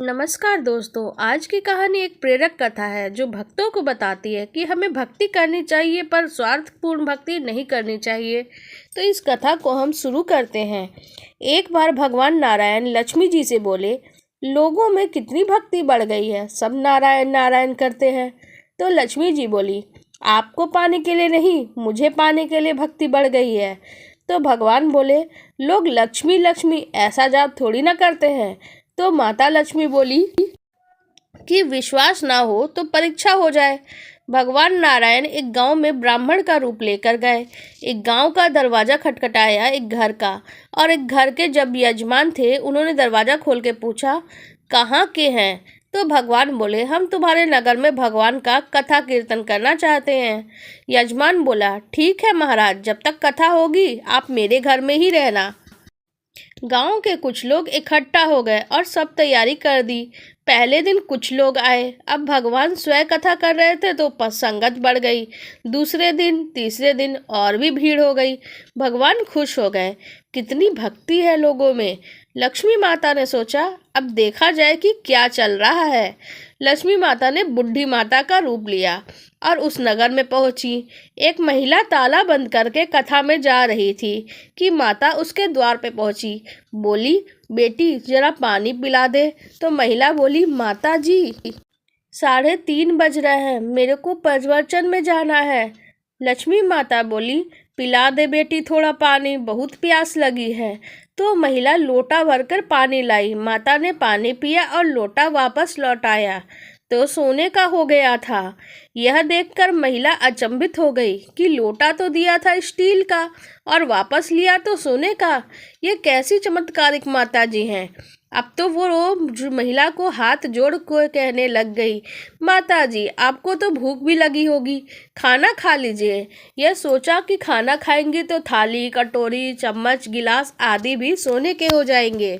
नमस्कार दोस्तों। आज की कहानी एक प्रेरक कथा है जो भक्तों को बताती है कि हमें भक्ति करनी चाहिए पर स्वार्थपूर्ण भक्ति नहीं करनी चाहिए। तो इस कथा को हम शुरू करते हैं। एक बार भगवान नारायण लक्ष्मी जी से बोले, लोगों में कितनी भक्ति बढ़ गई है, सब नारायण नारायण करते हैं। तो लक्ष्मी जी बोली, आपको पाने के लिए नहीं, मुझे पाने के लिए भक्ति बढ़ गई है। तो भगवान बोले, लोग लक्ष्मी लक्ष्मी ऐसा जाप थोड़ी ना करते हैं। तो माता लक्ष्मी बोली कि विश्वास ना हो तो परीक्षा हो जाए। भगवान नारायण एक गांव में ब्राह्मण का रूप लेकर गए। एक गांव का दरवाजा खटखटाया, एक घर का, और एक घर के जब यजमान थे उन्होंने दरवाजा खोल के पूछा, कहाँ के हैं? तो भगवान बोले, हम तुम्हारे नगर में भगवान का कथा कीर्तन करना चाहते हैं। यजमान बोला, ठीक है महाराज, जब तक कथा होगी आप मेरे घर में ही रहना। गांव के कुछ लोग इकट्ठा हो गए और सब तैयारी कर दी। पहले दिन कुछ लोग आए। अब भगवान स्वयं कथा कर रहे थे तो संगत बढ़ गई। दूसरे दिन, तीसरे दिन और भी भीड़ हो गई। भगवान खुश हो गए, कितनी भक्ति है लोगों में। लक्ष्मी माता ने सोचा, अब देखा जाए कि क्या चल रहा है। लक्ष्मी माता ने बुढ़ी माता का रूप लिया और उस नगर में पहुंची। एक महिला ताला बंद करके कथा में जा रही थी कि माता उसके द्वार पे पहुंची। बोली, बेटी जरा पानी पिला दे। तो महिला बोली, माता जी 3:30 बज रहे हैं, मेरे को प्रवचन में जाना है। लक्ष्मी माता बोली, पिला दे बेटी थोड़ा पानी, बहुत प्यास लगी है। तो महिला लोटा भरकर पानी लाई। माता ने पानी पिया और लोटा वापस लौटाया तो सोने का हो गया था। यह देखकर महिला अचंभित हो गई कि लोटा तो दिया था स्टील का और वापस लिया तो सोने का। ये कैसी चमत्कारिक माता जी हैं। अब तो वो महिला को हाथ जोड़ कर कहने लग गई, माता जी आपको तो भूख भी लगी होगी, खाना खा लीजिए। यह सोचा कि खाना खाएंगी तो थाली, कटोरी, चम्मच, गिलास आदि भी सोने के हो जाएंगे।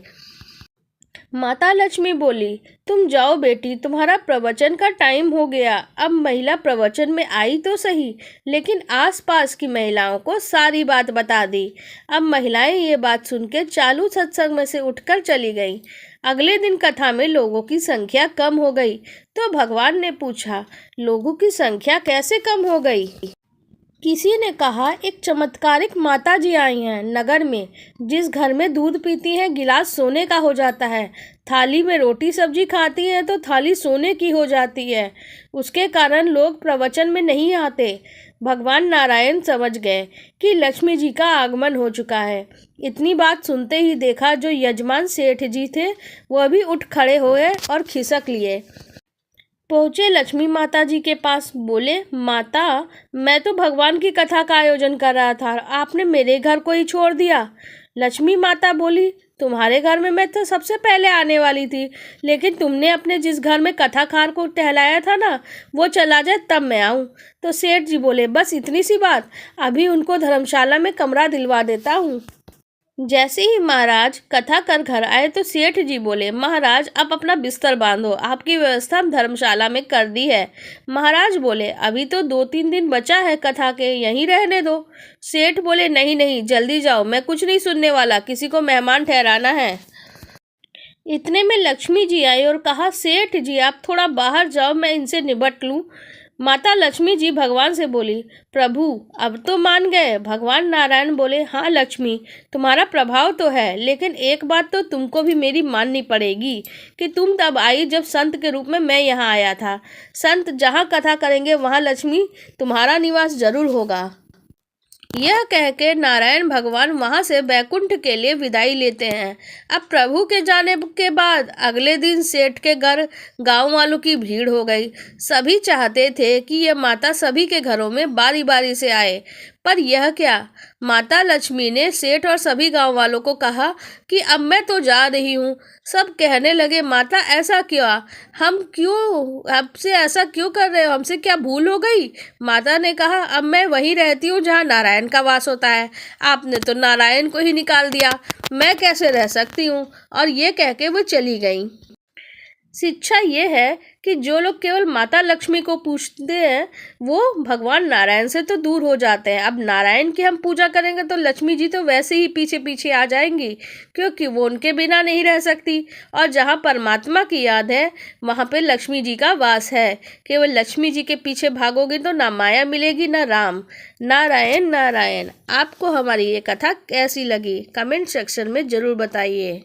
माता लक्ष्मी बोली, तुम जाओ बेटी, तुम्हारा प्रवचन का टाइम हो गया। अब महिला प्रवचन में आई तो सही, लेकिन आसपास की महिलाओं को सारी बात बता दी। अब महिलाएं ये बात सुन के चालू सत्संग में से उठकर चली गईं। अगले दिन कथा में लोगों की संख्या कम हो गई। तो भगवान ने पूछा, लोगों की संख्या कैसे कम हो गई? किसी ने कहा, एक चमत्कारिक माता जी आई हैं नगर में। जिस घर में दूध पीती हैं गिलास सोने का हो जाता है, थाली में रोटी सब्जी खाती हैं तो थाली सोने की हो जाती है। उसके कारण लोग प्रवचन में नहीं आते। भगवान नारायण समझ गए कि लक्ष्मी जी का आगमन हो चुका है। इतनी बात सुनते ही देखा जो यजमान सेठ जी थे वह भी उठ खड़े हुए और खिसक लिए। पहुँचे लक्ष्मी माता जी के पास। बोले, माता मैं तो भगवान की कथा का आयोजन कर रहा था, आपने मेरे घर को ही छोड़ दिया। लक्ष्मी माता बोली, तुम्हारे घर में मैं तो सबसे पहले आने वाली थी, लेकिन तुमने अपने जिस घर में कथाकार को टहलाया था ना, वो चला जाए तब मैं आऊँ। तो सेठ जी बोले, बस इतनी सी बात, अभी उनको धर्मशाला में कमरा दिलवा देता हूँ। जैसे ही महाराज कथा कर घर आए तो सेठ जी बोले, महाराज आप अपना बिस्तर बांधो, आपकी व्यवस्था हम धर्मशाला में कर दी है। महाराज बोले, अभी तो 2-3 दिन बचा है कथा के, यहीं रहने दो। सेठ बोले, नहीं नहीं जल्दी जाओ, मैं कुछ नहीं सुनने वाला, किसी को मेहमान ठहराना है। इतने में लक्ष्मी जी आई और कहा, सेठ जी आप थोड़ा बाहर जाओ, मैं इनसे निपट लूँ। माता लक्ष्मी जी भगवान से बोली, प्रभु अब तो मान गए। भगवान नारायण बोले, हाँ लक्ष्मी तुम्हारा प्रभाव तो है, लेकिन एक बात तो तुमको भी मेरी माननी पड़ेगी कि तुम तब आई जब संत के रूप में मैं यहाँ आया था। संत जहाँ कथा करेंगे वहाँ लक्ष्मी तुम्हारा निवास जरूर होगा। यह कह के नारायण भगवान वहां से बैकुंठ के लिए विदाई लेते हैं। अब प्रभु के जाने के बाद अगले दिन सेठ के घर गांव वालों की भीड़ हो गई। सभी चाहते थे कि यह माता सभी के घरों में बारी बारी से आए, पर यह क्या, माता लक्ष्मी ने सेठ और सभी गांव वालों को कहा कि अब मैं तो जा रही हूँ। सब कहने लगे, माता ऐसा क्यों, हम क्यों आपसे ऐसा क्यों कर रहे हो, हमसे क्या भूल हो गई? माता ने कहा, अब मैं वहीं रहती हूँ जहाँ नारायण का वास होता है, आपने तो नारायण को ही निकाल दिया, मैं कैसे रह सकती हूँ। और ये कह के वो चली गई। शिक्षा ये है कि जो लोग केवल माता लक्ष्मी को पूजते हैं वो भगवान नारायण से तो दूर हो जाते हैं। अब नारायण की हम पूजा करेंगे तो लक्ष्मी जी तो वैसे ही पीछे पीछे आ जाएंगी, क्योंकि वो उनके बिना नहीं रह सकती। और जहाँ परमात्मा की याद है वहाँ पे लक्ष्मी जी का वास है। केवल लक्ष्मी जी के पीछे भागोगे तो ना माया मिलेगी ना राम। नारायण नारायण। आपको हमारी ये कथा कैसी लगी कमेंट सेक्शन में ज़रूर बताइए।